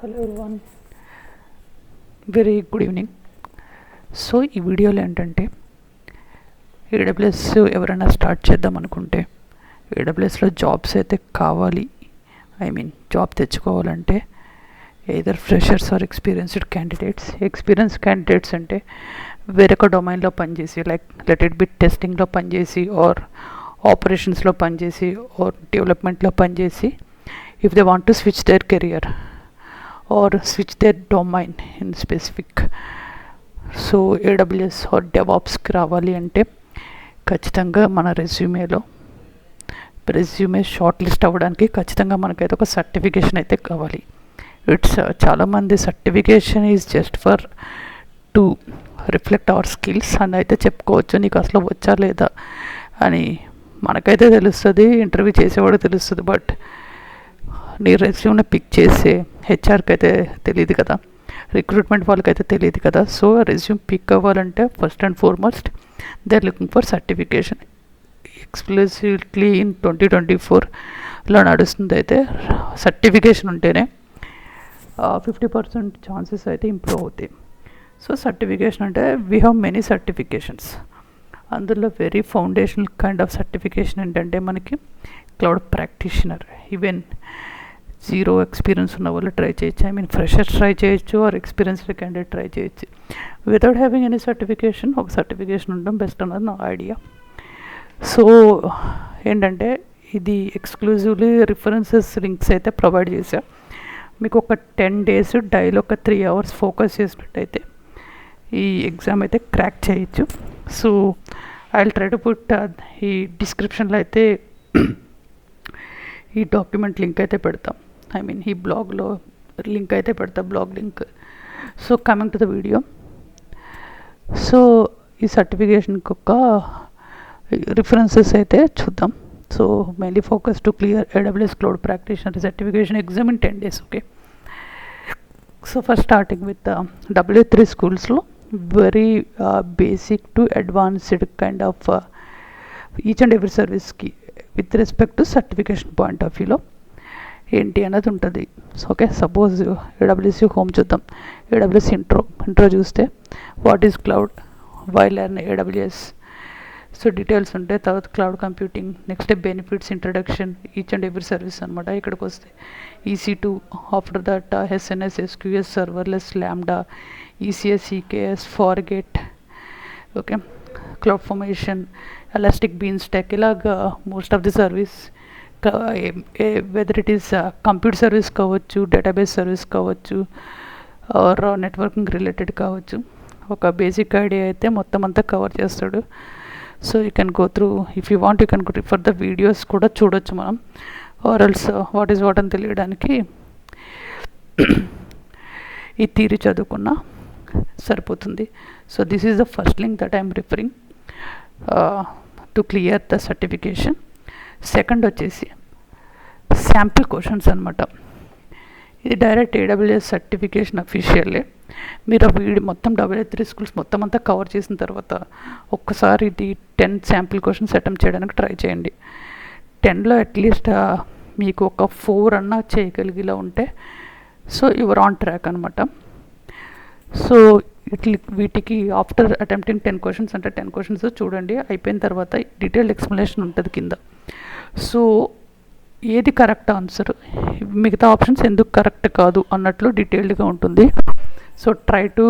Hello everyone, very good evening. So ఈ వీడియోలో ఏంటంటే ఏడబ్ల్యూఎస్ ఎవరైనా స్టార్ట్ చేద్దాం అనుకుంటే ఏడబ్ల్యూఎస్లో జాబ్స్ అయితే కావాలి, జాబ్ తెచ్చుకోవాలంటే either freshers or experienced candidates. Experience candidates అంటే వేరొక డొమైన్లో పనిచేసి, లైక్ లెట్ ఇట్ బి టెస్టింగ్లో పనిచేసి ఆర్ ఆపరేషన్స్లో పనిచేసి ఆర్ డెవలప్మెంట్లో పనిచేసి, if they want to switch their career or switch their domain in specific, so AWS or DevOps కి రావాలి అంటే ఖచ్చితంగా మన రెజ్యూమే షార్ట్ లిస్ట్ అవ్వడానికి ఖచ్చితంగా మనకైతే ఒక సర్టిఫికేషన్ అయితే కావాలి. ఇట్స్ చాలామంది certification is just for to reflect our skills అని అయితే చెప్పుకోవచ్చు. నీకు అసలు వచ్చా లేదా అని మనకైతే తెలుస్తుంది, ఇంటర్వ్యూ చేసేవాడు తెలుస్తుంది, బట్ నీ రెజ్యూమ్ని పిక్ చేసే హెచ్ఆర్కి అయితే తెలియదు కదా, రిక్రూట్మెంట్ వాళ్ళకైతే తెలియదు కదా. సో రెజ్యూమ్ పిక్ అవ్వాలంటే first and foremost they are looking for certification. Explicitly in 2024లో నడుస్తుంది అయితే సర్టిఫికేషన్ ఉంటేనే 50% ఛాన్సెస్ అయితే ఇంప్రూవ్ అవుతాయి. సో సర్టిఫికేషన్ అంటే వీ హ్యావ్ మెనీ సర్టిఫికేషన్స్. అందులో very foundational kind of certification ఏంటంటే మనకి cloud practitioner. Even zero experience ఉన్న వాళ్ళు ట్రై చేయొచ్చు, ఫ్రెషర్స్ ట్రై చేయొచ్చు ఆర్ ఎక్స్పీరియన్స్డ్ క్యాండిడేట్ ట్రై చేయొచ్చు. వితౌట్ హ్యావింగ్ ఎనీ సర్టిఫికేషన్ ఒక సర్టిఫికేషన్ ఉండడం బెస్ట్ అన్నది నా ఐడియా. సో ఏంటంటే ఇది ఎక్స్క్లూజివ్లీ రిఫరెన్సెస్ లింక్స్ అయితే ప్రొవైడ్ చేశా. మీకు ఒక 10 days డైలీ ఒక 3 hours ఫోకస్ చేసినట్టయితే ఈ ఎగ్జామ్ అయితే క్రాక్ చేయొచ్చు. So I will try to put ఈ డిస్క్రిప్షన్లో అయితే ఈ డాక్యుమెంట్ లింక్ అయితే పెడతాం, ఈ బ్లాగ్లో లింక్ అయితే పెడతా, blog link. So coming to the video, so ఈ సర్టిఫికేషన్కి ఒక రిఫరెన్సెస్ అయితే చూద్దాం. So mainly focus to clear AWS cloud practitioner certification exam in 10 days. Okay, so first starting with W3 స్కూల్స్లో very basic to advanced kind of each and every సర్వీస్కి with respect to certification point of వ్యూలో ఏంటి అన్నది ఉంటుంది. Okay, suppose AWS home చూద్దాం. AWS intro చూస్తే what is cloud, why learn AWS, so details ఉంటాయి. తర్వాత cloud computing, next benefits, introduction, each and every service అనమాట. ఇక్కడికి వస్తే EC2, after that SNS, SQS, serverless, lambda, ECS, EKS, Fargate, okay, cloud formation, elastic beanstalk, ఇలాగా most of the service, whether it is computer service కావచ్చు, database service కావచ్చు, or networking related కావచ్చు, ఒక basic idea అయితే మొత్తం అంతా cover చేస్తాడు. So you can go through, if you want you can go for the videos కూడా చూడొచ్చు మనం, or else what is what అని తెలియడానికి ఈ థియరీ చదువుకున్నా సరిపోతుంది. So this is the first link that I'm referring to clear the certification. Second వచ్చేసి sample questions అనమాట. ఇది డైరెక్ట్ AWS సర్టిఫికేషన్ అఫీషియల్లే. మీరు మొత్తం W3 స్కూల్స్ మొత్తం అంతా కవర్ చేసిన తర్వాత ఒక్కసారి ఇది 10 శాంపిల్ క్వశ్చన్స్ అటెంప్ట్ చేయడానికి ట్రై చేయండి. 10లో అట్లీస్ట్ మీకు ఒక 4 అన్నా చేయగలిగేలా ఉంటే సో యువర్ ఆన్ ట్రాక్ అనమాట. సో వీటికి ఆఫ్టర్ అటెంప్టింగ్ 10 questions అంటే 10 questions చూడండి, అయిపోయిన తర్వాత డీటెయిల్డ్ ఎక్స్ప్లెనేషన్ ఉంటుంది కింద. సో ఏది కరెక్ట్ ఆన్సర్, మిగతా ఆప్షన్స్ ఎందుకు కరెక్ట్ కాదు అన్నట్లు డీటెయిల్డ్గా ఉంటుంది. So try to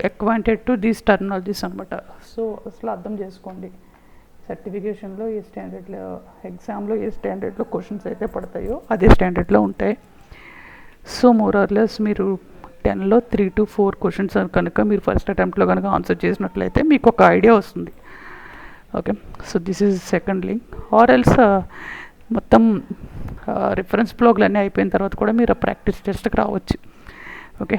acquainted to these terminologies అనమాట. సో అసలు అర్థం చేసుకోండి, సర్టిఫికేషన్లో ఏ స్టాండర్డ్లో, ఎగ్జామ్లో ఏ స్టాండర్డ్లో క్వశ్చన్స్ అయితే పడతాయో అదే స్టాండర్డ్లో ఉంటాయి. సో మోర్ ఆర్ లెస్ మీరు 10లో 3 to 4 questions కనుక మీరు ఫస్ట్ అటెంప్ట్లో కనుక ఆన్సర్ చేసినట్లయితే మీకు ఒక ఐడియా వస్తుంది. Okay, so this is second link. Or else మొత్తం రిఫరెన్స్ బ్లాగ్లు అన్నీ అయిపోయిన తర్వాత కూడా మీరు ప్రాక్టీస్ టెస్ట్కి రావచ్చు. ఓకే,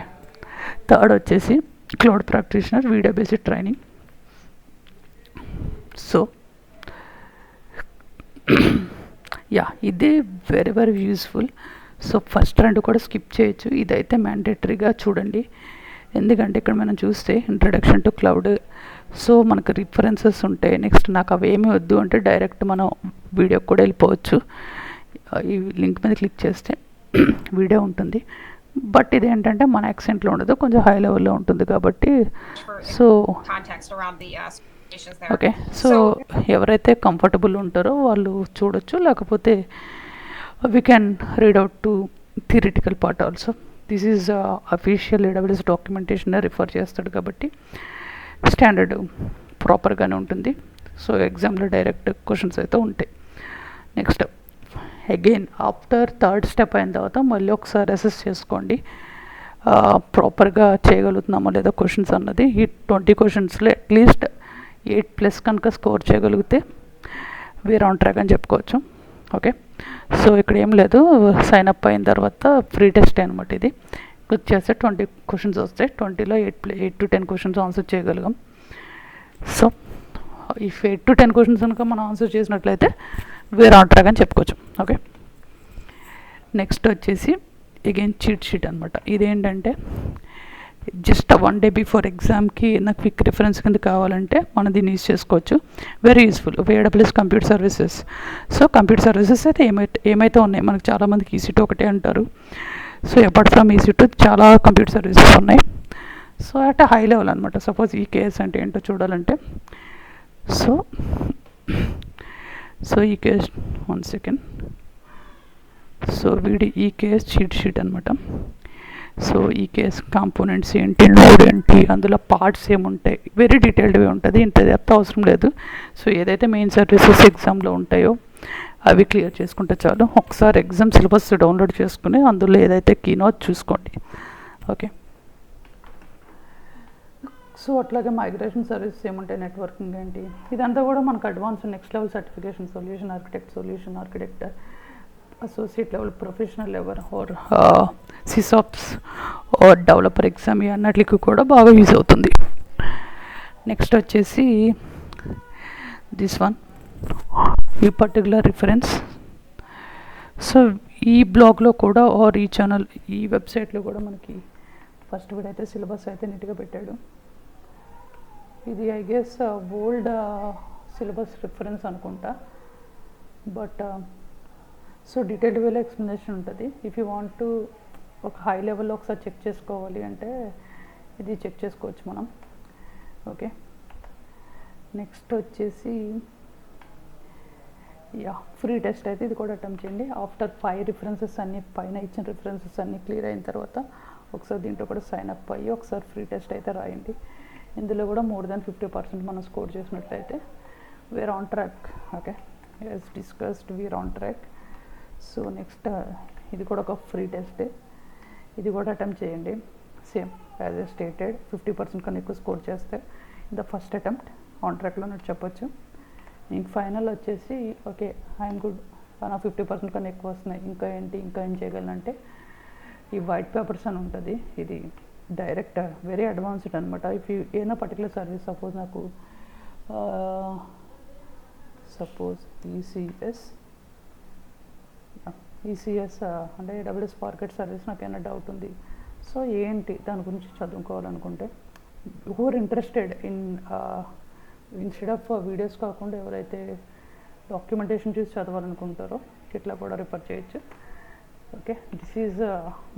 థర్డ్ వచ్చేసి cloud practitioner video based training. So ఇదే very very useful. So first 2 కూడా స్కిప్ చేయొచ్చు, ఇదైతే మ్యాండేటరీగా చూడండి. ఎందుకంటే ఇక్కడ మనం చూస్తే ఇంట్రడక్షన్ టు క్లౌడ్, సో మనకు రిఫరెన్సెస్ ఉంటాయి. నెక్స్ట్ నాకు అవేమీ వద్దు అంటే డైరెక్ట్ మనం వీడియోకి కూడా వెళ్ళిపోవచ్చు. ఈ లింక్ మీద క్లిక్ చేస్తే వీడియో ఉంటుంది. బట్ ఇదేంటంటే మన యాక్సెంట్లో ఉండదు, కొంచెం హై లెవెల్లో ఉంటుంది కాబట్టి. సో ఓకే, సో ఎవరైతే కంఫర్టబుల్ ఉంటారో వాళ్ళు చూడొచ్చు, లేకపోతే we can read out to theoretical part also. This is official AWS documentation refer చేస్తాడు కాబట్టి స్టాండర్డ్ ప్రాపర్గానే ఉంటుంది. సో ఎగ్జామ్లో డైరెక్ట్ క్వశ్చన్స్ అయితే ఉంటాయి. Next again after third step అయిన తర్వాత మళ్ళీ ఒకసారి అసెస్ చేసుకోండి, ప్రాపర్గా చేయగలుగుతున్నామా లేదా క్వశ్చన్స్ అన్నది. ఈ 20 క్వశ్చన్స్లో అట్లీస్ట్ 8+ కనుక స్కోర్ చేయగలిగితే వీఆర్ ఆన్ ట్రాక్ అని చెప్పుకోవచ్చు. ఓకే, సో ఇక్కడ ఏం లేదు, సైన్ అప్ అయిన తర్వాత ఫ్రీ టెస్ట్ అనమాట. ఇది క్లిక్ చేస్తే 20 క్వశ్చన్స్ వస్తాయి. 20లో 8 to 10 క్వశ్చన్స్ ఆన్సర్ చేయగలిగాం. సో ఇఫ్ 8 to 10 క్వశ్చన్స్ కనుక మనం ఆన్సర్ చేసినట్లయితే వీఆర్ ఆన్ ట్రాక్ అని చెప్పుకోవచ్చు. ఓకే, నెక్స్ట్ వచ్చేసి అగైన్ చీట్ షీట్ అనమాట. ఇదేంటంటే జస్ట్ 1 day బిఫోర్ ఎగ్జామ్కి నాకు క్విక్ రిఫరెన్స్ కింద కావాలంటే మనం దీన్ని యూజ్ చేసుకోవచ్చు. Very useful. AWS computer services. So computer services అయితే ఏమైతే ఉన్నాయి, మనకు చాలామందికి EC2 ఒకటే అంటారు. సో అపార్ట్ ఫ్రమ్ EC2 చాలా కంప్యూటర్ సర్వీసెస్ ఉన్నాయి. సో అట్ హై లెవెల్ అనమాట. సపోజ్ EKS అంటే ఏంటో చూడాలంటే, సో EKS 1 సెకండ్. సో వీడి EKS చీట్ షీట్ అనమాట. సో EKS కాంపోనెంట్స్ ఏంటి, నోడ్ ఏంటి, అందులో పార్ట్స్ ఏముంటాయి, వెరీ డీటెయిల్డ్గా ఉంటుంది. ఇంత డెప్త్ అవసరం లేదు. సో ఏదైతే మెయిన్ సర్వీసెస్ ఎగ్జామ్లో ఉంటాయో అవి క్లియర్ చేసుకుంటే చాలు. ఒకసారి ఎగ్జామ్ సిలబస్ డౌన్లోడ్ చేసుకుని అందులో ఏదైతే కీనో చూసుకోండి. ఓకే, సో అట్లాగే మైగ్రేషన్ సర్వీసెస్ ఏముంటాయి, నెట్వర్కింగ్ ఏంటి, ఇదంతా కూడా మనకు advance next level certification, solution architect, associate level, professional level or SysOps or developer exam అన్నిటికి కూడా బాగా యూజ్ అవుతుంది. నెక్స్ట్ వచ్చేసి దిస్ వన్, ఈ పర్టికులర్ రిఫరెన్స్. సో ఈ బ్లాగ్లో కూడా ఆర్ ఈ ఛానల్, ఈ వెబ్సైట్లో కూడా మనకి ఫస్ట్ వీడైతే సిలబస్ అయితే నీట్గా పెట్టాడు. ఇది I guess old syllabus reference అనుకుంటా. బట్ సో డీటెయిల్డ్ వేలో ఎక్స్ప్లెనేషన్ ఉంటుంది. ఇఫ్ యూ వాంట్ టు ఒక హై లెవెల్లో ఒకసారి చెక్ చేసుకోవాలి అంటే ఇది చెక్ చేసుకోవచ్చు మనం. ఓకే, నెక్స్ట్ వచ్చేసి ఫ్రీ టెస్ట్ అయితే ఇది కూడా అటెంప్ట్ చేయండి. ఆఫ్టర్ 5 రిఫరెన్సెస్ అన్నీ, పైన ఇచ్చిన రిఫరెన్సెస్ అన్నీ క్లియర్ అయిన తర్వాత ఒకసారి దీంట్లో కూడా సైన్ అప్ అయ్యి ఒకసారి ఫ్రీ టెస్ట్ అయితే రాయండి. ఇందులో కూడా more than 50% మనం స్కోర్ చేసినట్లయితే we are on track. Okay, as discussed we are on track. So next ఇది కూడా ఒక ఫ్రీ టెస్ట్, ఇది కూడా అటెంప్ట్ చేయండి. సేమ్ యాజ్ ఏ స్టేటెడ్ 50% కన్నా ఎక్కువ స్కోర్ చేస్తే in the first attempt on ట్రాక్లో నాకు చెప్పొచ్చు. ఇంక ఫైనల్ వచ్చేసి ఓకే ఐఎమ్ గుడ్, నా 50% కన్నా ఎక్కువ వస్తున్నాయి, ఇంకా ఏం చేయగలనంటే ఈ వైట్ పేపర్స్ అని ఉంటుంది. ఇది డైరెక్ట్ వెరీ అడ్వాన్స్డ్ అనమాట. ఇఫ్ యూ ఏదైనా పర్టికులర్ సర్వీస్, సపోజ్ నాకు ఈసీఎస్ అంటే AWS పాకెట్ సర్వీస్ నాకు ఏమైనా డౌట్ ఉంది, సో ఏంటి దాని గురించి చదువుకోవాలనుకుంటే, who are interested in instead of videos కాకుండా ఎవరైతే డాక్యుమెంటేషన్ చూసి చదవాలనుకుంటారో ఇట్లా కూడా రిఫర్ చేయొచ్చు. Okay, this is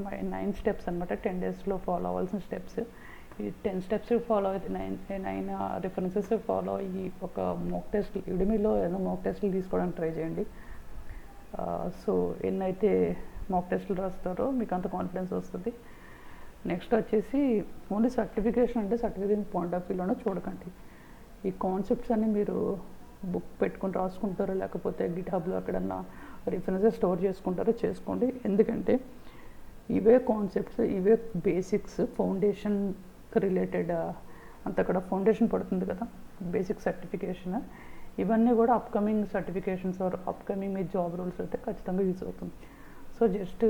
my 9 steps అనమాట. 10 daysలో ఫాలో అవ్వాల్సిన స్టెప్స్. ఈ 10 steps ఫాలో అయితే 9 రిఫరెన్సెస్ ఫాలో అయ్యి ఒక మాక్ టెస్ట్, యుడెమీలో ఏదో మాక్ టెస్ట్లు తీసుకోవడానికి ట్రై చేయండి. సో ఎన్నైతే మాక్ టెస్టులు రాస్తారో మీకు అంత కాన్ఫిడెన్స్ వస్తుంది. నెక్స్ట్ వచ్చేసి ఓన్లీ సర్టిఫికేషన్ అంటే సర్టిఫికేషన్ పాయింట్ ఆఫ్ వ్యూలోనే చూడకండి. ఈ కాన్సెప్ట్స్ అన్నీ మీరు బుక్ పెట్టుకుని రాసుకుంటారో లేకపోతే గిట్హబ్లో ఎక్కడన్నా రిఫరెన్సెస్ స్టోర్ చేసుకుంటారో చేసుకోండి. ఎందుకంటే ఇవే కాన్సెప్ట్స్, ఇవే బేసిక్స్, ఫౌండేషన్ రిలేటెడ్ అంత అక్కడ ఫౌండేషన్ పడుతుంది కదా, బేసిక్ సర్టిఫికేషన్. ఇవన్నీ కూడా అప్కమింగ్ సర్టిఫికేషన్స్ ఆర్ అప్కమింగ్ మీ జాబ్ రూల్స్ అయితే ఖచ్చితంగా యూజ్ అవుతుంది. So just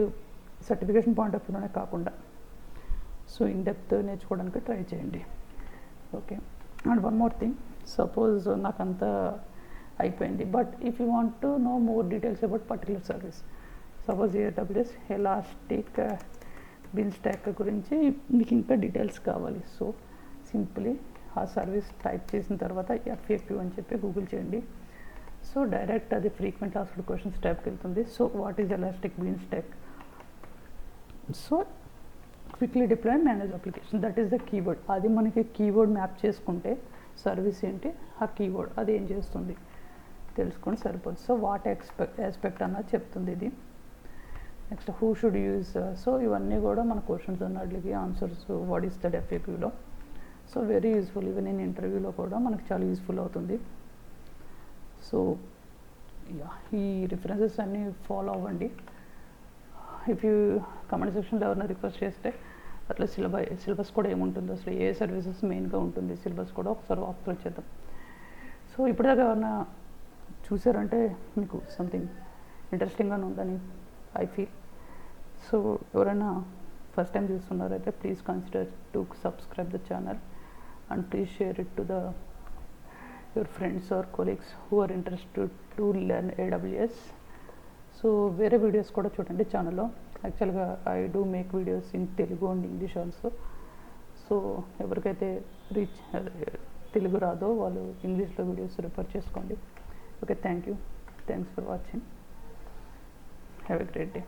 certification point of వ్యూలోనే కాకుండా సో ఇన్ డెప్త్ నేర్చుకోవడానికి ట్రై చేయండి. Okay, and one more thing, suppose నాకంతా అయిపోయింది, but if you want to know more details about particular service, suppose AWS elastic beanstalk గురించి మీకు ఇంకా డీటెయిల్స్ కావాలి, సో సింప్లీ ఆ సర్వీస్ టైప్ చేసిన తర్వాత FAQ అని చెప్పి గూగుల్ చేయండి. సో డైరెక్ట్ అది ఫ్రీక్వెంట్ ఆస్క్డ్ క్వశ్చన్స్ టైప్కి వెళ్తుంది. So what is elastic beanstalk, so quickly deploy manage application, that is the keyword. అది మనకి కీవర్డ్ మ్యాప్ చేసుకుంటే సర్వీస్ ఏంటి, ఆ కీవర్డ్ అది ఏం చేస్తుంది తెలుసుకొని సరిపోతుంది. సో వాట్ ఎక్స్పెక్ట్ అన్నది చెప్తుంది ఇది. Next who should use, so ఇవన్నీ కూడా మన క్వశ్చన్స్ అన్నట్లకి ఆన్సర్స్ వాట్ ఈస్ దట్ ఎఫ్ఏక్యూలో. సో వెరీ యూస్ఫుల్, ఈవెన్ నేను ఇంటర్వ్యూలో కూడా మనకు చాలా యూస్ఫుల్ అవుతుంది. సో ఈ రిఫరెన్సెస్ అన్నీ ఫాలో అవ్వండి. ఇఫ్ యూ కమెంట్ సెక్షన్లో ఎవరైనా రిక్వెస్ట్ చేస్తే అట్లా సిలబస్ కూడా ఏముంటుందో, అసలు ఏ సర్వీసెస్ మెయిన్గా ఉంటుంది సిలబస్ కూడా ఒకసారి వాక్థ్రూ చేద్దాం. సో ఇప్పటిదాకా ఎవరైనా చూసారంటే మీకు సంథింగ్ ఇంట్రెస్టింగ్గానే ఉందని ఐ ఫీల్. సో ఎవరైనా ఫస్ట్ టైం చూస్తున్నారైతే please consider to subscribe the channel and please share it to your friends or colleagues who are interested to learn AWS. So వేరే వీడియోస్ కూడా చూడండి ఛానల్లో. యాక్చువల్గా I do make videos in Telugu and English also. So ఎవరికైతే తెలుగు రాదో వాళ్ళు ఇంగ్లీష్లో videos refer చేసుకోండి. Okay, thanks for watching. Have a great day.